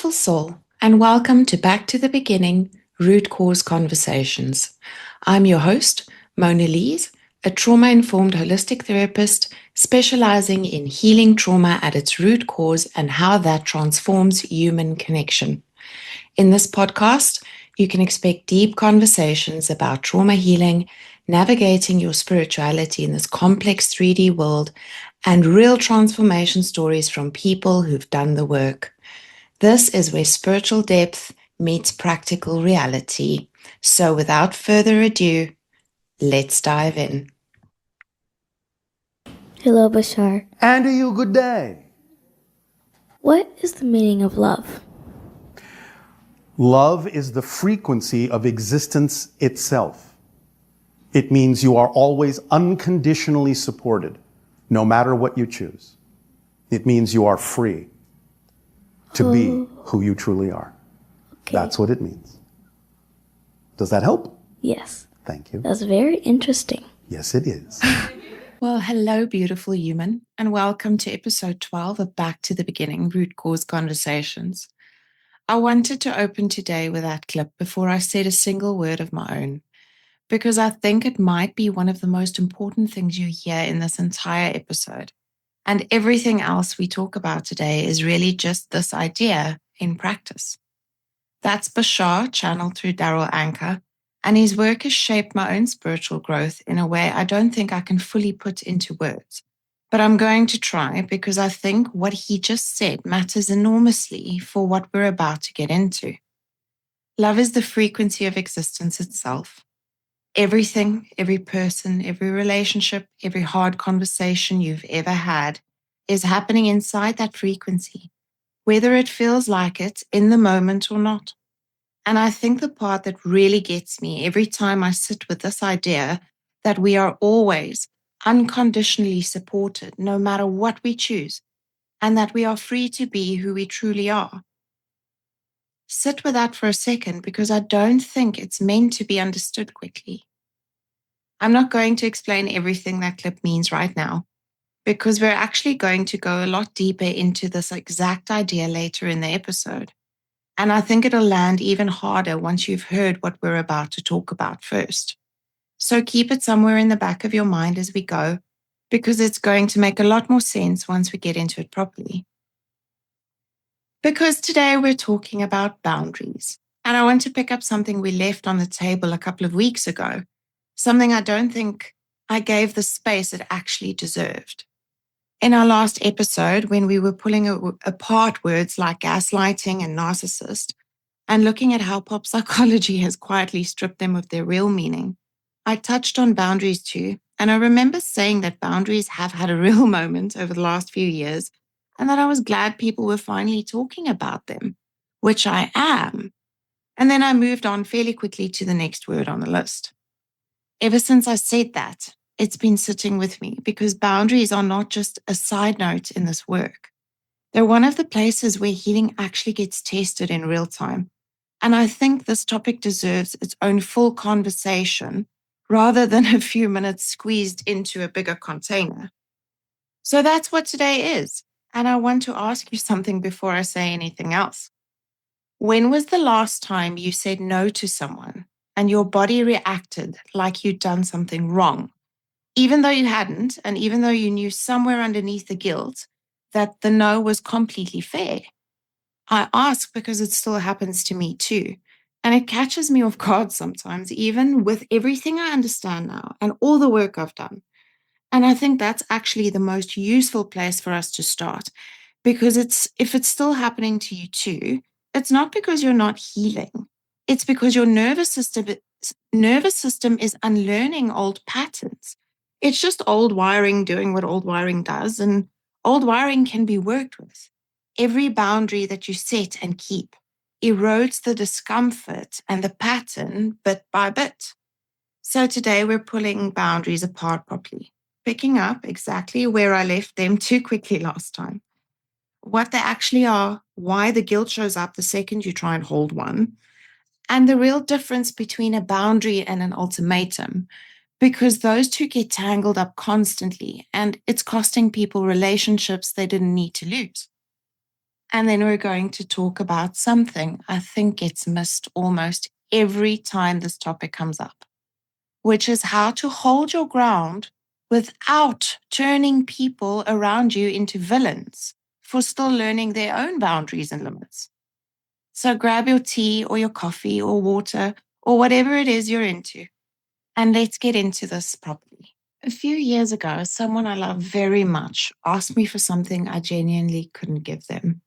beautiful soul, and welcome to Back to the Beginning Root Cause Conversations. I'm your host, Mona-Lize, a trauma informed holistic therapist specializing in healing trauma at its root cause and how that transforms human connection. In this podcast, you can expect deep conversations about trauma healing, navigating your spirituality in this complex 3D world, and real transformation stories from people who've done the work. This is where spiritual depth meets practical reality. So without further ado, let's dive in. Hello, Bashar. And to you, good day. What is the meaning of love? Love is the frequency of existence itself. It means you are always unconditionally supported, no matter what you choose. It means you are free to be who you truly are. Okay. That's what it means. Does that help? Yes. Thank you. That's very interesting. Yes, it is. Well, hello, beautiful human, and welcome to episode 12 of Back to the Beginning Root Cause Conversations. I wanted to open today with that clip before I said a single word of my own, because I think it might be one of the most important things you hear in this entire episode. And everything else we talk about today is really just this idea in practice. That's Bashar, channeled through Daryl Anker, and his work has shaped my own spiritual growth in a way I don't think I can fully put into words. But I'm going to try because I think what he just said matters enormously for what we're about to get into. Love is the frequency of existence itself. Everything, every person, every relationship, every hard conversation you've ever had is happening inside that frequency, whether it feels like it in the moment or not. And I think the part that really gets me every time I sit with this idea that we are always unconditionally supported, no matter what we choose, and that we are free to be who we truly are. Sit with that for a second because I don't think it's meant to be understood quickly. I'm not going to explain everything that clip means right now, because we're actually going to go a lot deeper into this exact idea later in the episode. And I think it'll land even harder once you've heard what we're about to talk about first. So keep it somewhere in the back of your mind as we go, because it's going to make a lot more sense once we get into it properly. Because today we're talking about boundaries, and I want to pick up something we left on the table a couple of weeks ago, something I don't think I gave the space it actually deserved. In our last episode, when we were pulling apart words like gaslighting and narcissist, and looking at how pop psychology has quietly stripped them of their real meaning, I touched on boundaries too, and I remember saying that boundaries have had a real moment over the last few years, and that I was glad people were finally talking about them, which I am. And then I moved on fairly quickly to the next word on the list. Ever since I said that, it's been sitting with me because boundaries are not just a side note in this work. They're one of the places where healing actually gets tested in real time. And I think this topic deserves its own full conversation rather than a few minutes squeezed into a bigger container. So that's what today is. And I want to ask you something before I say anything else. When was the last time you said no to someone and your body reacted like you'd done something wrong, even though you hadn't, and even though you knew somewhere underneath the guilt that the no was completely fair? I ask because it still happens to me too. And it catches me off guard sometimes, even with everything I understand now and all the work I've done. And I think that's actually the most useful place for us to start, because if it's still happening to you too, it's not because you're not healing. It's because your nervous system is unlearning old patterns. It's just old wiring doing what old wiring does, and old wiring can be worked with. Every boundary that you set and keep erodes the discomfort and the pattern bit by bit. So today we're pulling boundaries apart properly, picking up exactly where I left them too quickly last time, what they actually are, why the guilt shows up the second you try and hold one, and the real difference between a boundary and an ultimatum, because those two get tangled up constantly and it's costing people relationships they didn't need to lose. And then we're going to talk about something I think gets missed almost every time this topic comes up, which is how to hold your ground without turning people around you into villains for still learning their own boundaries and limits. So grab your tea or your coffee or water or whatever it is you're into, and let's get into this properly. A few years ago, someone I love very much asked me for something I genuinely couldn't give them.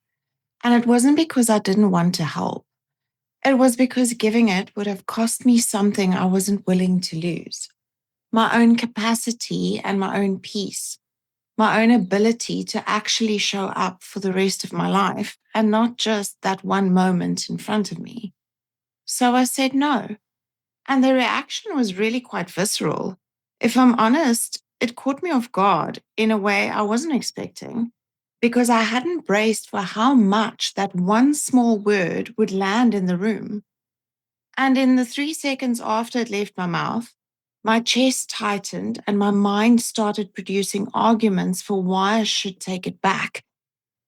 And it wasn't because I didn't want to help. It was because giving it would have cost me something I wasn't willing to lose. My own capacity and my own peace, my own ability to actually show up for the rest of my life and not just that one moment in front of me. So I said no. And the reaction was really quite visceral. If I'm honest, it caught me off guard in a way I wasn't expecting because I hadn't braced for how much that one small word would land in the room. And in the 3 seconds after it left my mouth, my chest tightened and my mind started producing arguments for why I should take it back.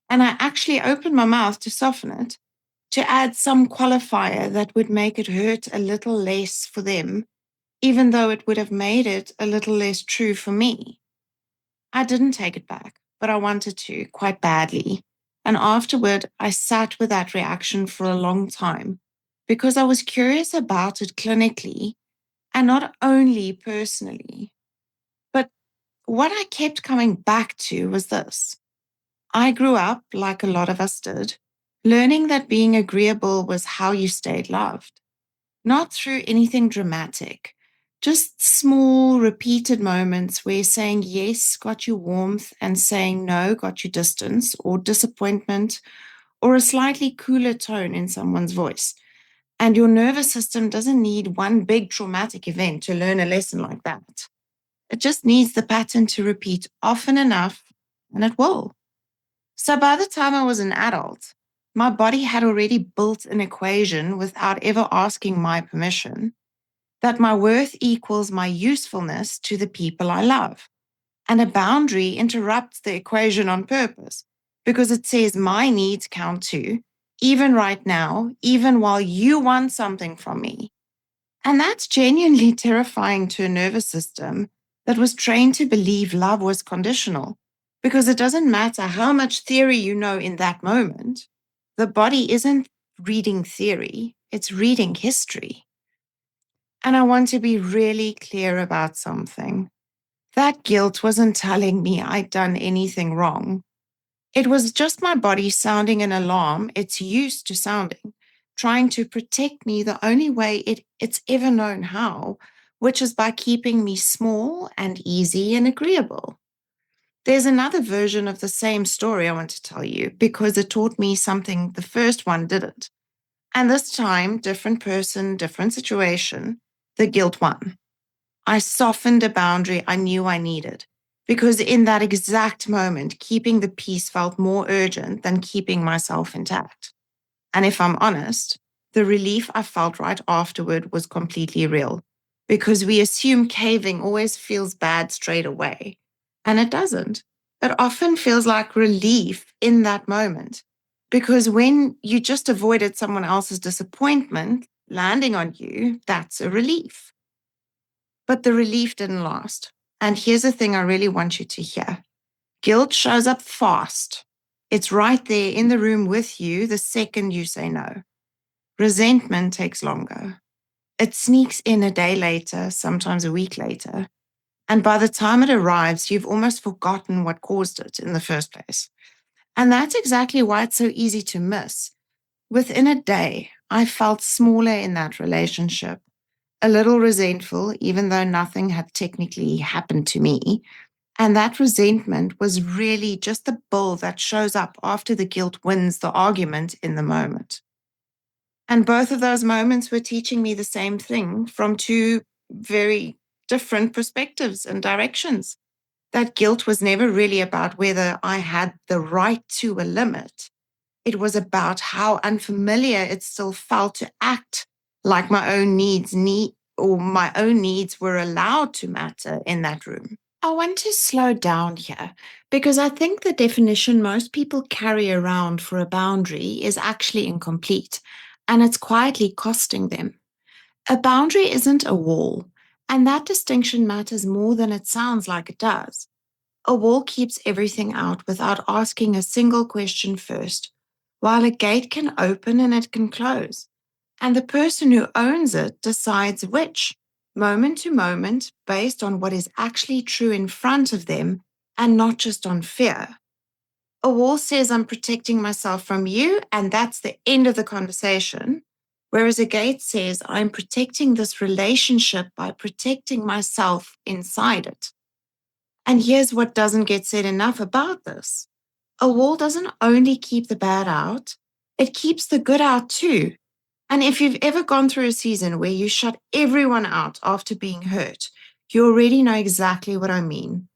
And I actually opened my mouth to soften it, to add some qualifier that would make it hurt a little less for them, even though it would have made it a little less true for me. I didn't take it back, but I wanted to quite badly. And afterward, I sat with that reaction for a long time because I was curious about it clinically and not only personally. But what I kept coming back to was this. I grew up, like a lot of us did, learning that being agreeable was how you stayed loved, not through anything dramatic, just small, repeated moments where saying yes got you warmth and saying no got you distance or disappointment or a slightly cooler tone in someone's voice. And your nervous system doesn't need one big traumatic event to learn a lesson like that. It just needs the pattern to repeat often enough, and it will. So by the time I was an adult, my body had already built an equation without ever asking my permission that my worth equals my usefulness to the people I love. And a boundary interrupts the equation on purpose because it says my needs count too, even right now, even while you want something from me. And that's genuinely terrifying to a nervous system that was trained to believe love was conditional, because it doesn't matter how much theory you know in that moment. The body isn't reading theory, it's reading history. And I want to be really clear about something. That guilt wasn't telling me I'd done anything wrong. It was just my body sounding an alarm it's used to sounding, trying to protect me the only way it's ever known how, which is by keeping me small and easy and agreeable. There's another version of the same story I want to tell you because it taught me something the first one didn't. And this time, different person, different situation, the guilt won. I softened a boundary I knew I needed because in that exact moment, keeping the peace felt more urgent than keeping myself intact. And if I'm honest, the relief I felt right afterward was completely real because we assume caving always feels bad straight away. And it doesn't. It often feels like relief in that moment because when you just avoided someone else's disappointment landing on you, that's a relief. But the relief didn't last. And here's the thing I really want you to hear. Guilt shows up fast. It's right there in the room with you the second you say no. Resentment takes longer. It sneaks in a day later, sometimes a week later. And by the time it arrives, you've almost forgotten what caused it in the first place. And that's exactly why it's so easy to miss. Within a day, I felt smaller in that relationship, a little resentful, even though nothing had technically happened to me. And that resentment was really just the bull that shows up after the guilt wins the argument in the moment. And both of those moments were teaching me the same thing from two very different perspectives and directions. That guilt was never really about whether I had the right to a limit. It was about how unfamiliar it still felt to act like my own needs were allowed to matter in that room. I want to slow down here because I think the definition most people carry around for a boundary is actually incomplete and it's quietly costing them. A boundary isn't a wall, and that distinction matters more than it sounds like it does. A wall keeps everything out without asking a single question first, while a gate can open and it can close. And the person who owns it decides which, moment to moment, based on what is actually true in front of them and not just on fear. A wall says, I'm protecting myself from you, and that's the end of the conversation. Whereas a gate says, I'm protecting this relationship by protecting myself inside it. And here's what doesn't get said enough about this: a wall doesn't only keep the bad out, it keeps the good out too. And if you've ever gone through a season where you shut everyone out after being hurt, you already know exactly what I mean.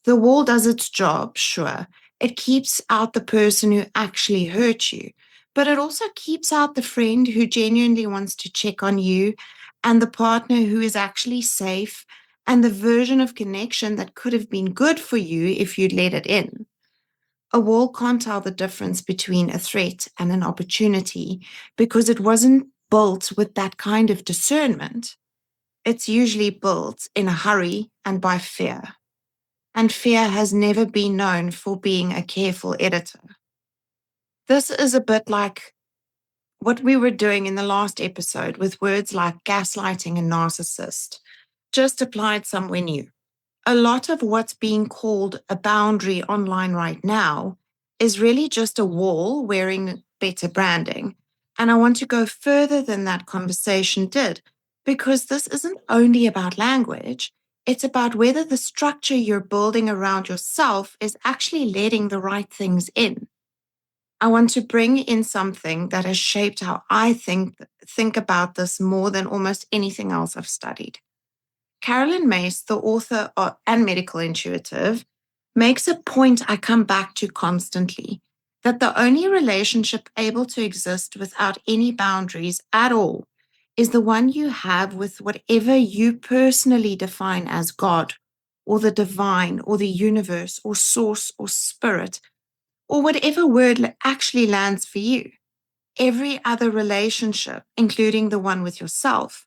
The wall does its job, sure. It keeps out the person who actually hurt you, but it also keeps out the friend who genuinely wants to check on you, and the partner who is actually safe, and the version of connection that could have been good for you if you'd let it in. A wall can't tell the difference between a threat and an opportunity because it wasn't built with that kind of discernment. It's usually built in a hurry and by fear. And fear has never been known for being a careful editor. This is a bit like what we were doing in the last episode with words like gaslighting and narcissist, just applied somewhere new. A lot of what's being called a boundary online right now is really just a wall wearing better branding. And I want to go further than that conversation did, because this isn't only about language, it's about whether the structure you're building around yourself is actually letting the right things in. I want to bring in something that has shaped how I think about this more than almost anything else I've studied. Carolyn Mace, the author and medical intuitive, makes a point I come back to constantly, that the only relationship able to exist without any boundaries at all is the one you have with whatever you personally define as God, or the divine, or the universe, or source, or spirit, or whatever word actually lands for you. Every other relationship, including the one with yourself,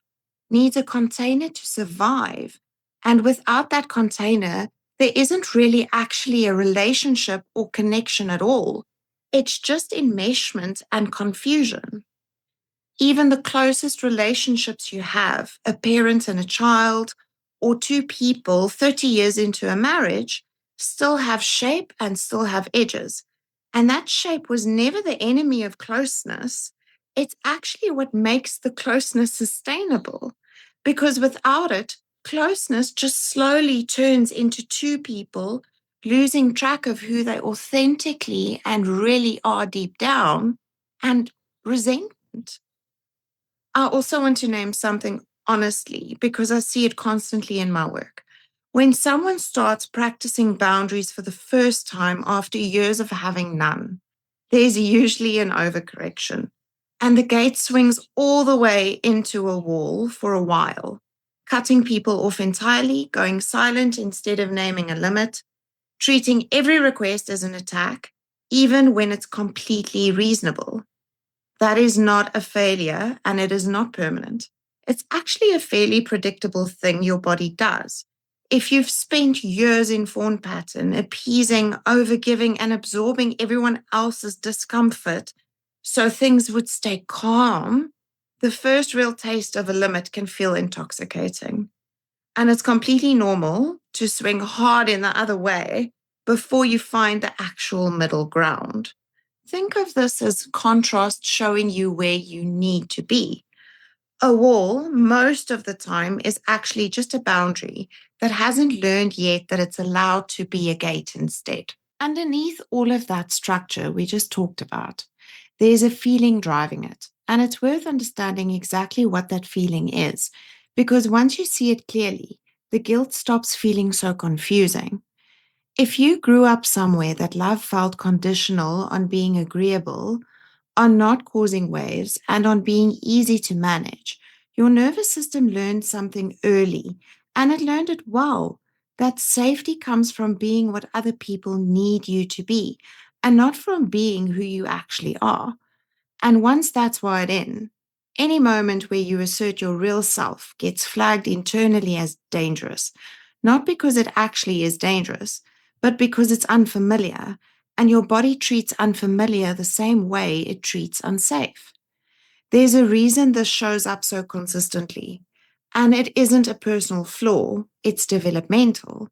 needs a container to survive. And without that container, there isn't really actually a relationship or connection at all. It's just enmeshment and confusion. Even the closest relationships you have, a parent and a child, or two people 30 years into a marriage, still have shape and still have edges. And that shape was never the enemy of closeness. It's actually what makes the closeness sustainable. Because without it, closeness just slowly turns into two people losing track of who they authentically and really are deep down, and resentment. I also want to name something honestly because I see it constantly in my work. When someone starts practicing boundaries for the first time after years of having none, there's usually an overcorrection, and the gate swings all the way into a wall for a while, cutting people off entirely, going silent instead of naming a limit, treating every request as an attack, even when it's completely reasonable. That is not a failure and it is not permanent. It's actually a fairly predictable thing your body does. If you've spent years in fawn pattern, appeasing, overgiving, and absorbing everyone else's discomfort so things would stay calm, the first real taste of a limit can feel intoxicating. And it's completely normal to swing hard in the other way before you find the actual middle ground. Think of this as contrast showing you where you need to be. A wall, most of the time, is actually just a boundary that hasn't learned yet that it's allowed to be a gate instead. Underneath all of that structure we just talked about, there's a feeling driving it. And it's worth understanding exactly what that feeling is, because once you see it clearly, the guilt stops feeling so confusing. If you grew up somewhere that love felt conditional on being agreeable, on not causing waves, and on being easy to manage, your nervous system learned something early, and it learned it well, that safety comes from being what other people need you to be and not from being who you actually are. And once that's wired in, any moment where you assert your real self gets flagged internally as dangerous, not because it actually is dangerous, but because it's unfamiliar, and your body treats unfamiliar the same way it treats unsafe. There's a reason this shows up so consistently, and it isn't a personal flaw, it's developmental.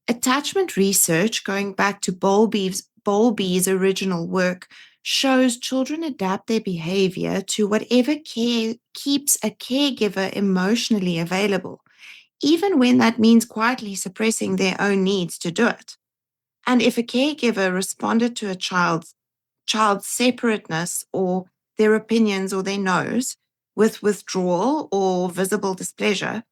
Attachment research, going back to Bowlby's original work, shows children adapt their behavior to whatever keeps a caregiver emotionally available, even when that means quietly suppressing their own needs to do it. And if a caregiver responded to a child's separateness or their opinions or their no's with withdrawal or visible displeasure,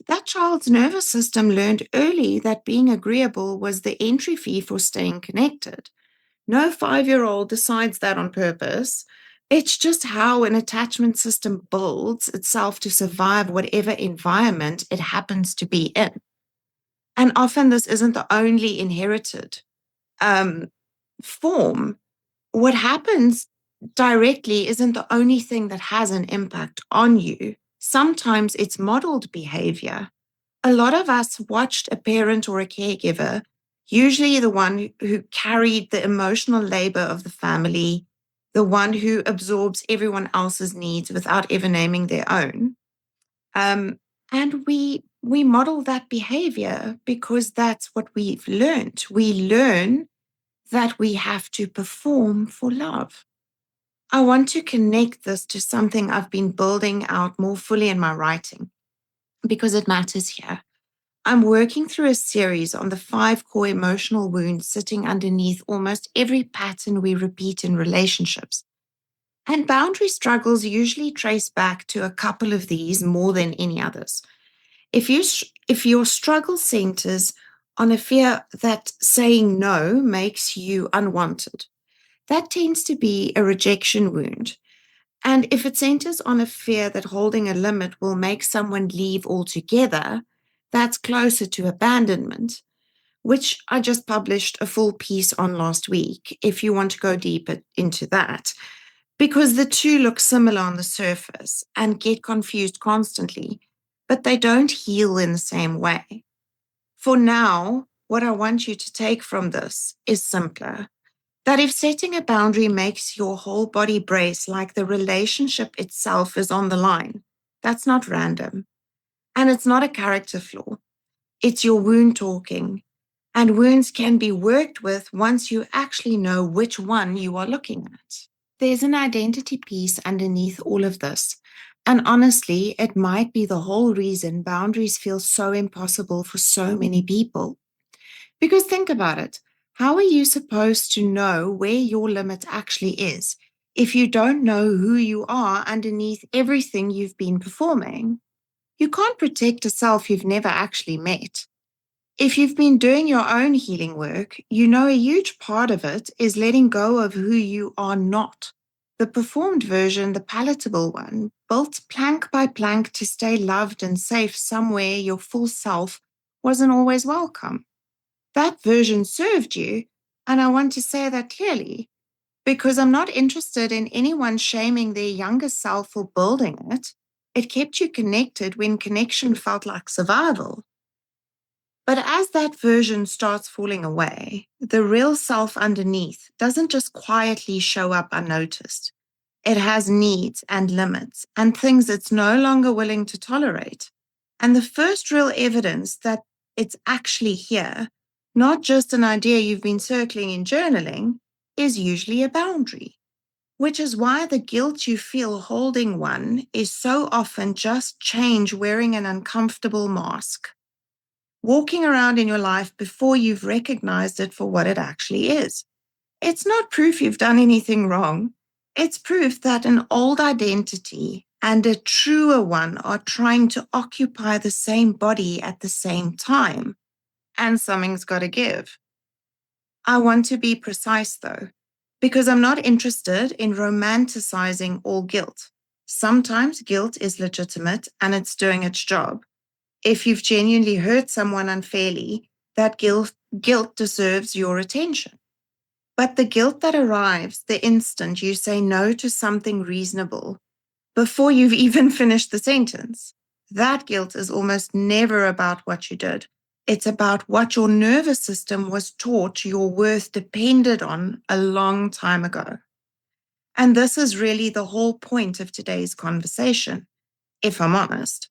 that child's nervous system learned early that being agreeable was the entry fee for staying connected. No 5-year-old decides that on purpose. It's just how an attachment system builds itself to survive whatever environment it happens to be in. And often this isn't the only inherited um, form. What happens directly isn't the only thing that has an impact on you. Sometimes it's modeled behavior. A lot of us watched a parent or a caregiver, usually the one who carried the emotional labor of the family, the one who absorbs everyone else's needs without ever naming their own. And we model that behavior because that's what we've learned. We learn that we have to perform for love. I want to connect this to something I've been building out more fully in my writing because it matters here. I'm working through a series on the 5 core emotional wounds sitting underneath almost every pattern we repeat in relationships. And boundary struggles usually trace back to a couple of these more than any others. If your struggle centers on a fear that saying no makes you unwanted, that tends to be a rejection wound. And if it centers on a fear that holding a limit will make someone leave altogether, that's closer to abandonment, which I just published a full piece on last week, if you want to go deeper into that, because the two look similar on the surface and get confused constantly, but they don't heal in the same way. For now, what I want you to take from this is simpler. That if setting a boundary makes your whole body brace like the relationship itself is on the line, that's not random. And it's not a character flaw. It's your wound talking. And wounds can be worked with once you actually know which one you are looking at. There's an identity piece underneath all of this. And honestly, it might be the whole reason boundaries feel so impossible for so many people. Because think about it. How are you supposed to know where your limit actually is if you don't know who you are underneath everything you've been performing? You can't protect a self you've never actually met. If you've been doing your own healing work, you know a huge part of it is letting go of who you are not. The performed version, the palatable one, built plank by plank to stay loved and safe somewhere your full self wasn't always welcome. That version served you, and I want to say that clearly, because I'm not interested in anyone shaming their younger self for building it. It kept you connected when connection felt like survival. But as that version starts falling away, the real self underneath doesn't just quietly show up unnoticed. It has needs and limits and things it's no longer willing to tolerate. And the first real evidence that it's actually here, not just an idea you've been circling in journaling, is usually a boundary, which is why the guilt you feel holding one is so often just change wearing an uncomfortable mask, walking around in your life before you've recognized it for what it actually is. It's not proof you've done anything wrong. It's proof that an old identity and a truer one are trying to occupy the same body at the same time. And something's got to give. I want to be precise though, because I'm not interested in romanticizing all guilt. Sometimes guilt is legitimate and it's doing its job. If you've genuinely hurt someone unfairly, that guilt deserves your attention. But the guilt that arrives the instant you say no to something reasonable, before you've even finished the sentence, that guilt is almost never about what you did. It's about what your nervous system was taught your worth depended on a long time ago. And this is really the whole point of today's conversation, if I'm honest.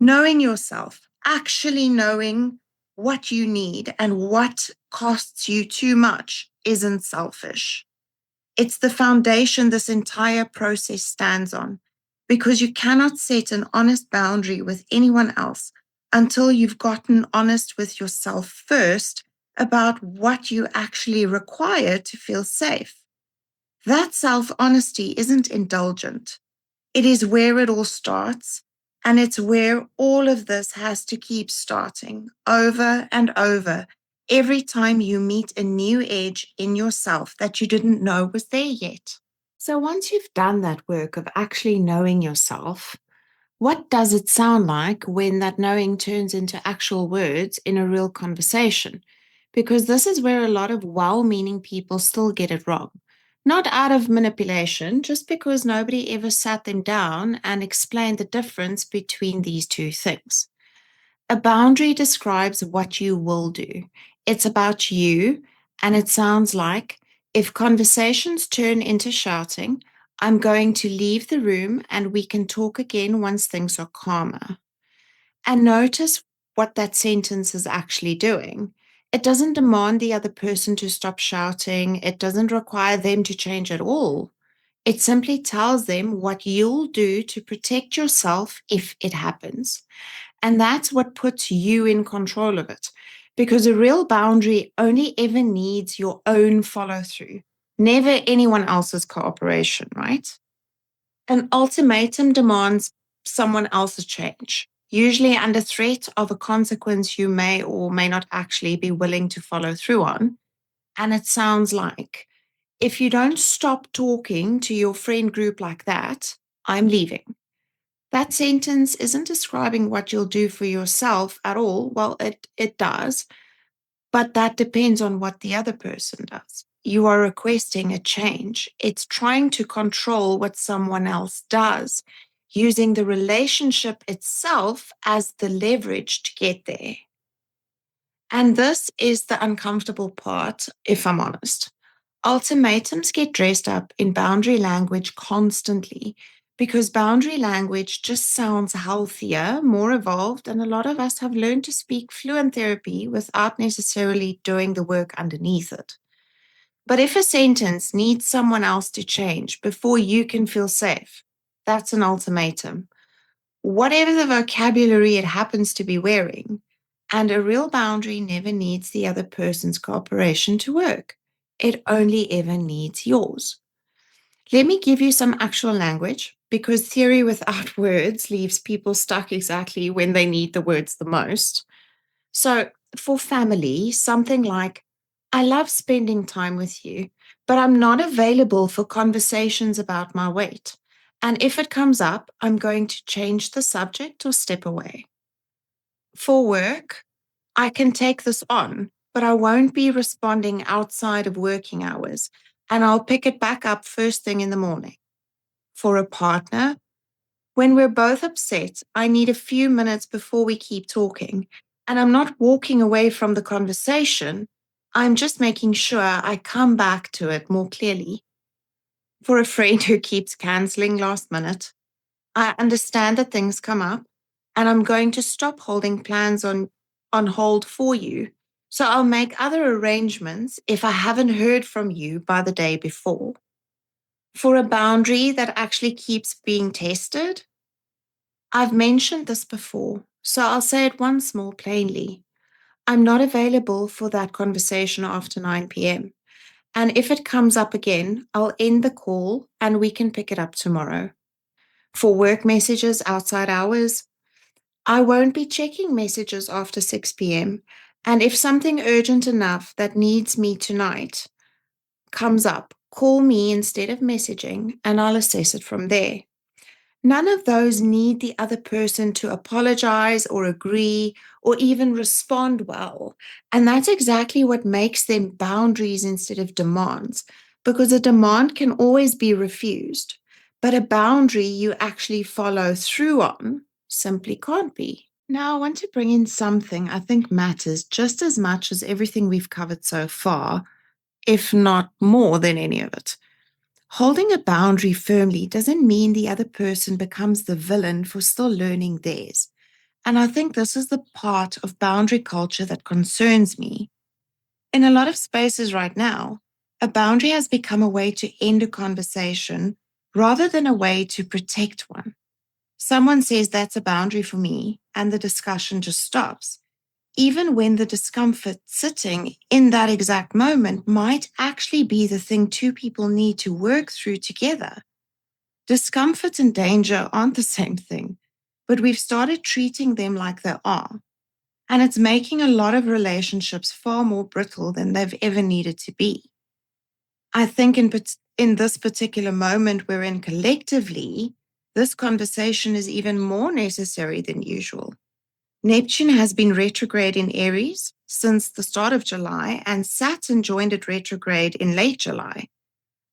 Knowing yourself, actually knowing what you need and what costs you too much isn't selfish. It's the foundation this entire process stands on, because you cannot set an honest boundary with anyone else until you've gotten honest with yourself first about what you actually require to feel safe. That self-honesty isn't indulgent. It is where it all starts, and it's where all of this has to keep starting over and over every time you meet a new edge in yourself that you didn't know was there yet. So once you've done that work of actually knowing yourself, what does it sound like when that knowing turns into actual words in a real conversation? Because this is where a lot of well-meaning people still get it wrong. Not out of manipulation, just because nobody ever sat them down and explained the difference between these two things. A boundary describes what you will do. It's about you, and it sounds like, if conversations turn into shouting, I'm going to leave the room and we can talk again once things are calmer. And notice what that sentence is actually doing. It doesn't demand the other person to stop shouting. It doesn't require them to change at all. It simply tells them what you'll do to protect yourself if it happens. And that's what puts you in control of it. Because a real boundary only ever needs your own follow through, never anyone else's cooperation, right? An ultimatum demands someone else's change, usually under threat of a consequence you may or may not actually be willing to follow through on. And it sounds like, if you don't stop talking to your friend group like that, I'm leaving. That sentence isn't describing what you'll do for yourself at all. Well, it does, but that depends on what the other person does. You are requesting a change. It's trying to control what someone else does, using the relationship itself as the leverage to get there. And this is the uncomfortable part, if I'm honest. Ultimatums get dressed up in boundary language constantly because boundary language just sounds healthier, more evolved, and a lot of us have learned to speak fluent therapy without necessarily doing the work underneath it. But if a sentence needs someone else to change before you can feel safe, that's an ultimatum. Whatever the vocabulary it happens to be wearing, and a real boundary never needs the other person's cooperation to work. It only ever needs yours. Let me give you some actual language, because theory without words leaves people stuck exactly when they need the words the most. So, for family, something like, I love spending time with you, but I'm not available for conversations about my weight. And if it comes up, I'm going to change the subject or step away. For work, I can take this on, but I won't be responding outside of working hours, and I'll pick it back up first thing in the morning. For a partner, when we're both upset, I need a few minutes before we keep talking, and I'm not walking away from the conversation. I'm just making sure I come back to it more clearly. For a friend who keeps canceling last minute, I understand that things come up, and I'm going to stop holding plans on hold for you. So I'll make other arrangements if I haven't heard from you by the day before. For a boundary that actually keeps being tested, I've mentioned this before, so I'll say it once more plainly. I'm not available for that conversation after 9 p.m. And if it comes up again, I'll end the call and we can pick it up tomorrow. For work messages outside hours, I won't be checking messages after 6 p.m. And if something urgent enough that needs me tonight comes up, call me instead of messaging and I'll assess it from there. None of those need the other person to apologize or agree or even respond well. And that's exactly what makes them boundaries instead of demands, because a demand can always be refused, but a boundary you actually follow through on simply can't be. Now, I want to bring in something I think matters just as much as everything we've covered so far, if not more than any of it. Holding a boundary firmly doesn't mean the other person becomes the villain for still learning theirs. And I think this is the part of boundary culture that concerns me. In a lot of spaces right now, a boundary has become a way to end a conversation rather than a way to protect one. Someone says that's a boundary for me, and the discussion just stops, even when the discomfort sitting in that exact moment might actually be the thing two people need to work through together. Discomfort and danger aren't the same thing, but we've started treating them like they are. And it's making a lot of relationships far more brittle than they've ever needed to be. I think in this particular moment we're in collectively, this conversation is even more necessary than usual. Neptune has been retrograde in Aries since the start of July, and Saturn joined it retrograde in late July.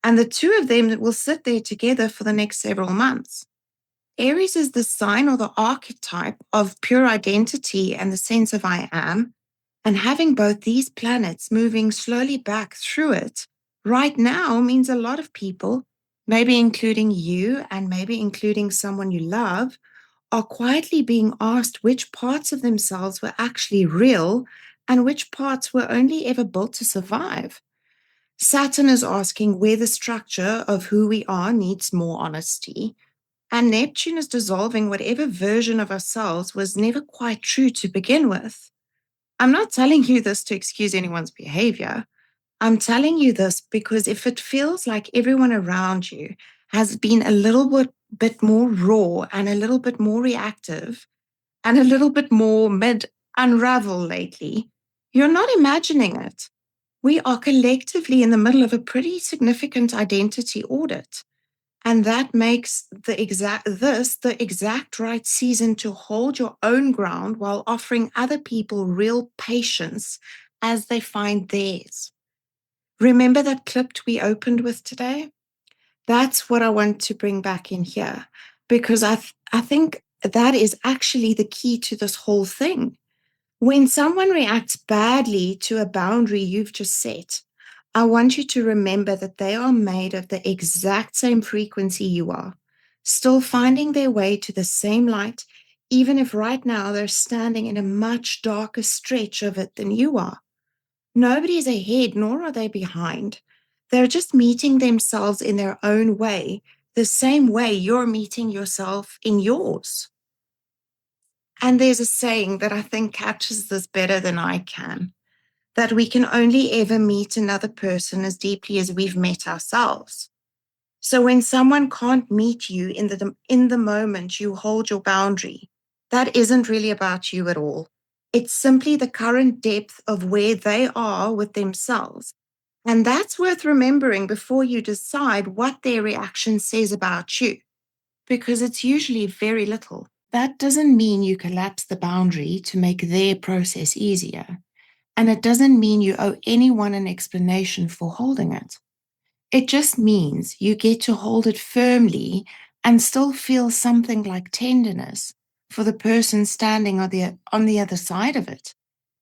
And the two of them will sit there together for the next several months. Aries is the sign or the archetype of pure identity and the sense of I am. And having both these planets moving slowly back through it right now means a lot of people, maybe including you and maybe including someone you love, are quietly being asked which parts of themselves were actually real and which parts were only ever built to survive. Saturn is asking where the structure of who we are needs more honesty, and Neptune is dissolving whatever version of ourselves was never quite true to begin with. I'm not telling you this to excuse anyone's behavior. I'm telling you this because if it feels like everyone around you has been a little bit more raw and a little bit more reactive and a little bit more mid unravel lately, you're not imagining it. We are collectively in the middle of a pretty significant identity audit. And that makes the exact right season to hold your own ground while offering other people real patience as they find theirs. Remember that clip we opened with today? That's what I want to bring back in here, because I think that is actually the key to this whole thing. When someone reacts badly to a boundary you've just set, I want you to remember that they are made of the exact same frequency you are, still finding their way to the same light, even if right now they're standing in a much darker stretch of it than you are. Nobody's ahead, nor are they behind. They're just meeting themselves in their own way, the same way you're meeting yourself in yours. And there's a saying that I think captures this better than I can, that we can only ever meet another person as deeply as we've met ourselves. So when someone can't meet you in the moment you hold your boundary, that isn't really about you at all. It's simply the current depth of where they are with themselves. And that's worth remembering before you decide what their reaction says about you, because it's usually very little. That doesn't mean you collapse the boundary to make their process easier. And it doesn't mean you owe anyone an explanation for holding it. It just means you get to hold it firmly and still feel something like tenderness for the person standing on the other side of it,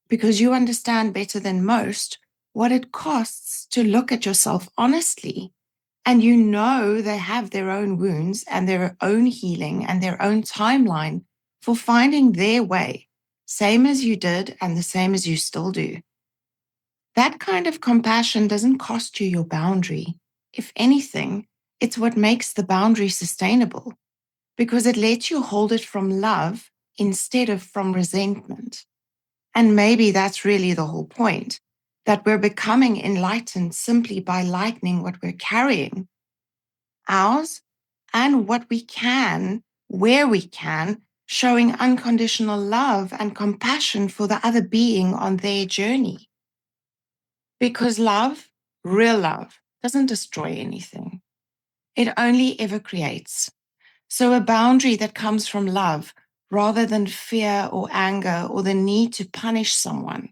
because you understand better than most what it costs to look at yourself honestly. And you know they have their own wounds and their own healing and their own timeline for finding their way, same as you did and the same as you still do. That kind of compassion doesn't cost you your boundary. If anything, it's what makes the boundary sustainable, because it lets you hold it from love instead of from resentment. And maybe that's really the whole point, that we're becoming enlightened simply by lightening what we're carrying, ours, and what we can, where we can, showing unconditional love and compassion for the other being on their journey. Because love, real love, doesn't destroy anything. It only ever creates. So a boundary that comes from love rather than fear or anger or the need to punish someone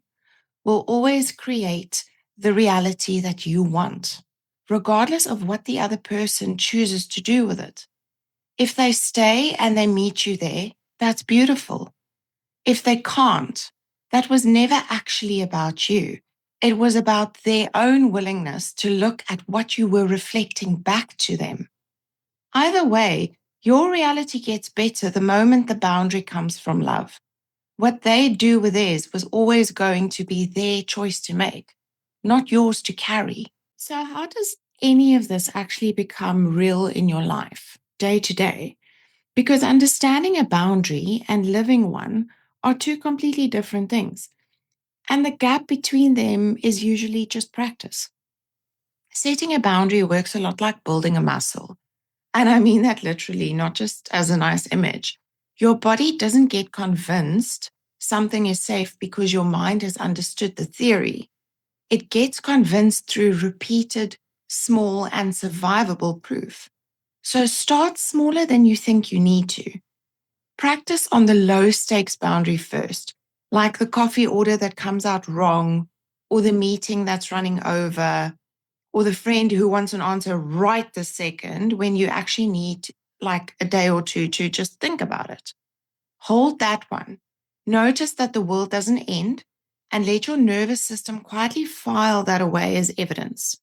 will always create the reality that you want, regardless of what the other person chooses to do with it. If they stay and they meet you there, that's beautiful. If they can't, that was never actually about you. It was about their own willingness to look at what you were reflecting back to them. Either way, your reality gets better the moment the boundary comes from love. What they do with theirs was always going to be their choice to make, not yours to carry. So, how does any of this actually become real in your life, day to day? Because understanding a boundary and living one are two completely different things. And the gap between them is usually just practice. Setting a boundary works a lot like building a muscle. And I mean that literally, not just as a nice image. Your body doesn't get convinced something is safe because your mind has understood the theory. It gets convinced through repeated, small, and survivable proof. So start smaller than you think you need to. Practice on the low stakes boundary first, like the coffee order that comes out wrong, or the meeting that's running over, or the friend who wants an answer right this second when you actually need like a day or two to just think about it. Hold that one. Notice that the world doesn't end and let your nervous system quietly file that away as evidence.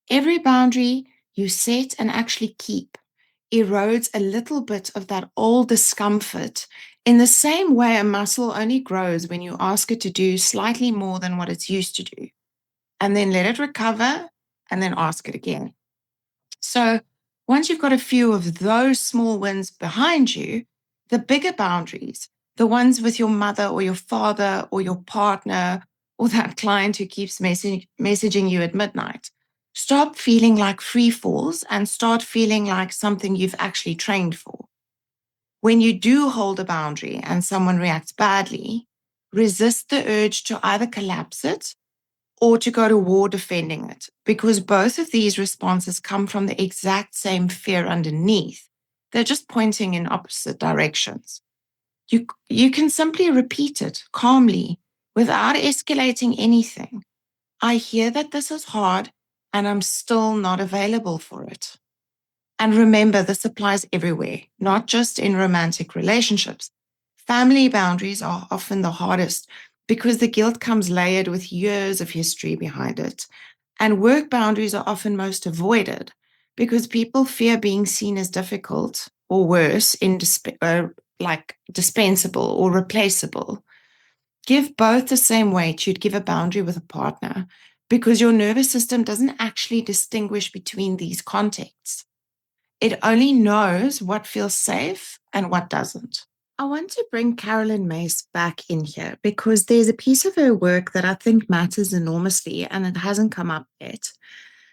Every boundary you set and actually keep erodes a little bit of that old discomfort in the same way a muscle only grows when you ask it to do slightly more than what it's used to do. And then let it recover and then ask it again. So once you've got a few of those small wins behind you, the bigger boundaries, the ones with your mother or your father or your partner or that client who keeps messaging you at midnight, stop feeling like free falls and start feeling like something you've actually trained for. When you do hold a boundary and someone reacts badly, resist the urge to either collapse it or to go to war defending it, because both of these responses come from the exact same fear underneath. They're just pointing in opposite directions. You can simply repeat it calmly without escalating anything. I hear that this is hard and I'm still not available for it. And remember, this applies everywhere, not just in romantic relationships. Family boundaries are often the hardest because the guilt comes layered with years of history behind it. And work boundaries are often most avoided because people fear being seen as difficult or worse, like dispensable or replaceable. Give both the same weight you'd give a boundary with a partner because your nervous system doesn't actually distinguish between these contexts. It only knows what feels safe and what doesn't. I want to bring Carolyn Mace back in here because there's a piece of her work that I think matters enormously and it hasn't come up yet.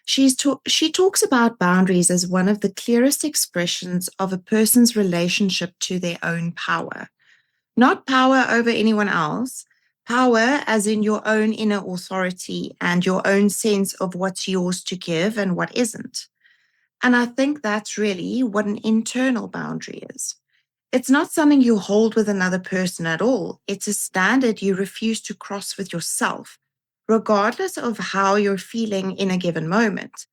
She talks about boundaries as one of the clearest expressions of a person's relationship to their own power. Not power over anyone else, power as in your own inner authority and your own sense of what's yours to give and what isn't. And I think that's really what an internal boundary is. It's not something you hold with another person at all. It's a standard you refuse to cross with yourself, regardless of how you're feeling in a given moment.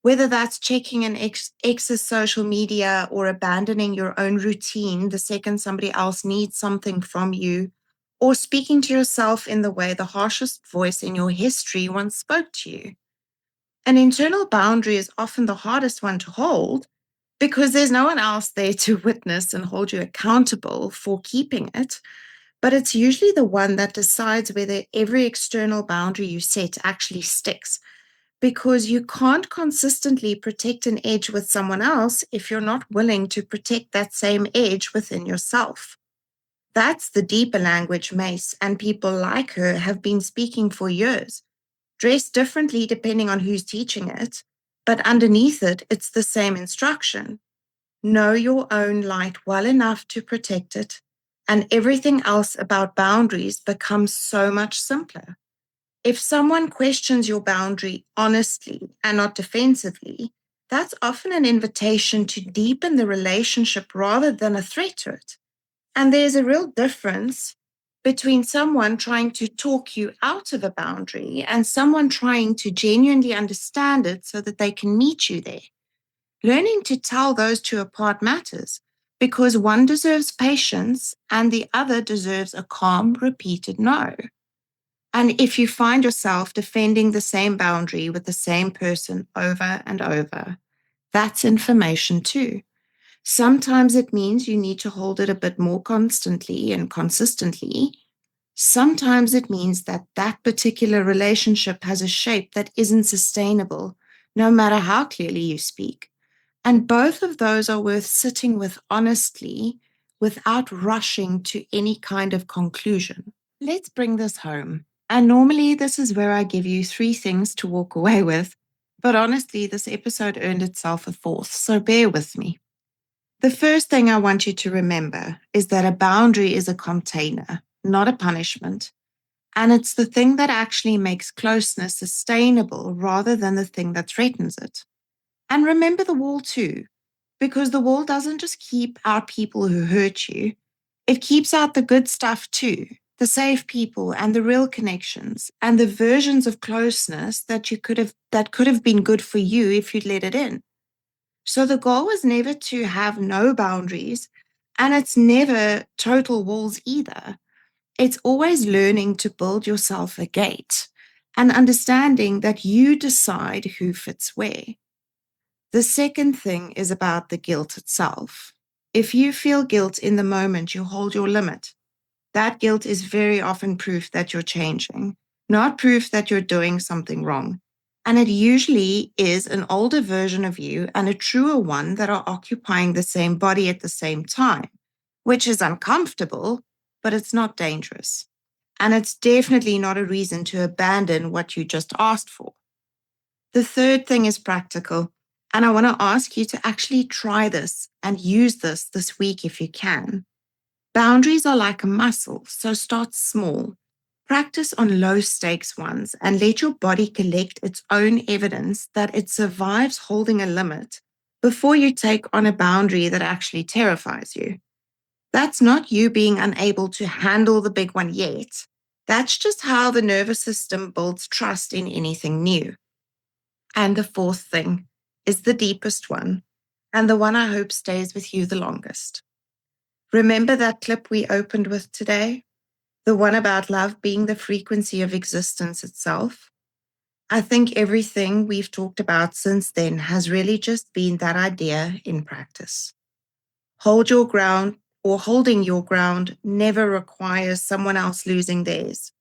Whether that's checking an ex's social media or abandoning your own routine the second somebody else needs something from you, or speaking to yourself in the way the harshest voice in your history once spoke to you. An internal boundary is often the hardest one to hold because there's no one else there to witness and hold you accountable for keeping it. But it's usually the one that decides whether every external boundary you set actually sticks, because you can't consistently protect an edge with someone else if you're not willing to protect that same edge within yourself. That's the deeper language Mace and people like her have been speaking for years, dressed differently depending on who's teaching it, but underneath it, it's the same instruction. Know your own light well enough to protect it, and everything else about boundaries becomes so much simpler. If someone questions your boundary honestly and not defensively, That's often an invitation to deepen the relationship rather than a threat to it. And there's a real difference between someone trying to talk you out of a boundary and someone trying to genuinely understand it so that they can meet you there. Learning to tell those two apart matters because one deserves patience and the other deserves a calm, repeated no. And if you find yourself defending the same boundary with the same person over and over, that's information too. Sometimes it means you need to hold it a bit more constantly and consistently. Sometimes it means that that particular relationship has a shape that isn't sustainable, no matter how clearly you speak. And both of those are worth sitting with honestly without rushing to any kind of conclusion. Let's bring this home. And normally, this is where I give you 3 things to walk away with. But honestly, this episode earned itself a 4th, so bear with me. The first thing I want you to remember is that a boundary is a container, not a punishment. And it's the thing that actually makes closeness sustainable rather than the thing that threatens it. And remember the wall too, because the wall doesn't just keep out people who hurt you, it keeps out the good stuff too, the safe people and the real connections and the versions of closeness that could have been good for you if you'd let it in. So the goal was never to have no boundaries, and it's never total walls either. It's always learning to build yourself a gate and understanding that you decide who fits where. The second thing is about the guilt itself. If you feel guilt in the moment you hold your limit, that guilt is very often proof that you're changing, not proof that you're doing something wrong. And it usually is an older version of you and a truer one that are occupying the same body at the same time, which is uncomfortable, but it's not dangerous. And it's definitely not a reason to abandon what you just asked for. The third thing is practical. And I want to ask you to actually try this and use this week if you can. Boundaries are like a muscle, so start small. Practice on low stakes ones and let your body collect its own evidence that it survives holding a limit before you take on a boundary that actually terrifies you. That's not you being unable to handle the big one yet. That's just how the nervous system builds trust in anything new. And the fourth thing is the deepest one, and the one I hope stays with you the longest. Remember that clip we opened with today? The one about love being the frequency of existence itself? I think everything we've talked about since then has really just been that idea in practice. Hold your ground, or holding your ground, never requires someone else losing theirs.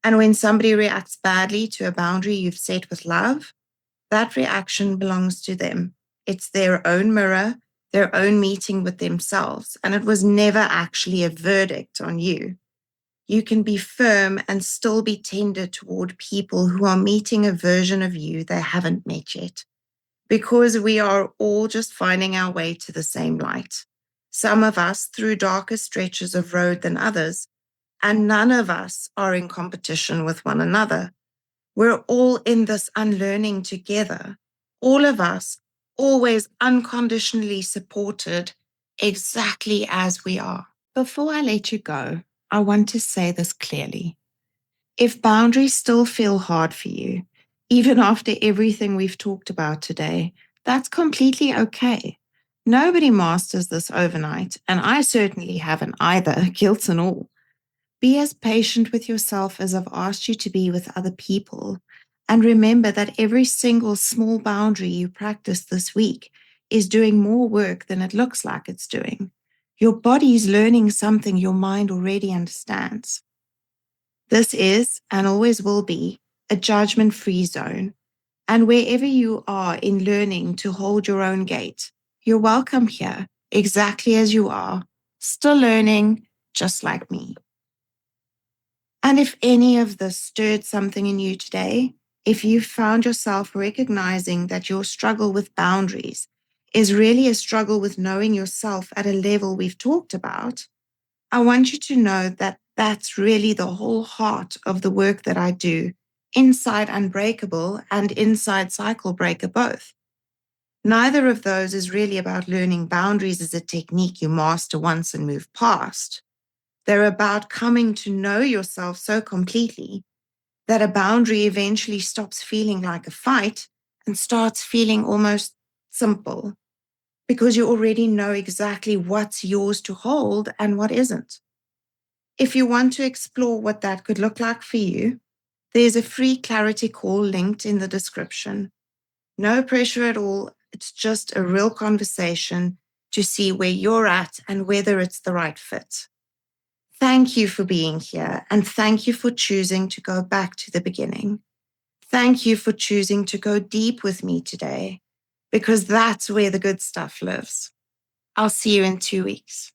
And when somebody reacts badly to a boundary you've set with love, that reaction belongs to them. It's their own mirror, their own meeting with themselves, and it was never actually a verdict on you. You can be firm and still be tender toward people who are meeting a version of you they haven't met yet, because we are all just finding our way to the same light. Some of us through darker stretches of road than others, and none of us are in competition with one another. We're all in this unlearning together. All of us, always unconditionally supported exactly as we are. Before I let you go, I want to say this clearly. If boundaries still feel hard for you, even after everything we've talked about today, that's completely okay. Nobody masters this overnight, and I certainly haven't either, guilt and all. Be as patient with yourself as I've asked you to be with other people. And remember that every single small boundary you practice this week is doing more work than it looks like it's doing. Your body's learning something your mind already understands. This is, and always will be, a judgment-free zone. And wherever you are in learning to hold your own gate, you're welcome here, exactly as you are, still learning, just like me. And if any of this stirred something in you today, if you found yourself recognizing that your struggle with boundaries is really a struggle with knowing yourself at a level we've talked about, I want you to know that that's really the whole heart of the work that I do, inside Unbreakable and inside Cycle Breaker both. Neither of those is really about learning boundaries as a technique you master once and move past. They're about coming to know yourself so completely that a boundary eventually stops feeling like a fight and starts feeling almost simple because you already know exactly what's yours to hold and what isn't. If you want to explore what that could look like for you, there's a free clarity call linked in the description. No pressure at all. It's just a real conversation to see where you're at and whether it's the right fit. Thank you for being here, and thank you for choosing to go back to the beginning. Thank you for choosing to go deep with me today, because that's where the good stuff lives. I'll see you in 2 weeks.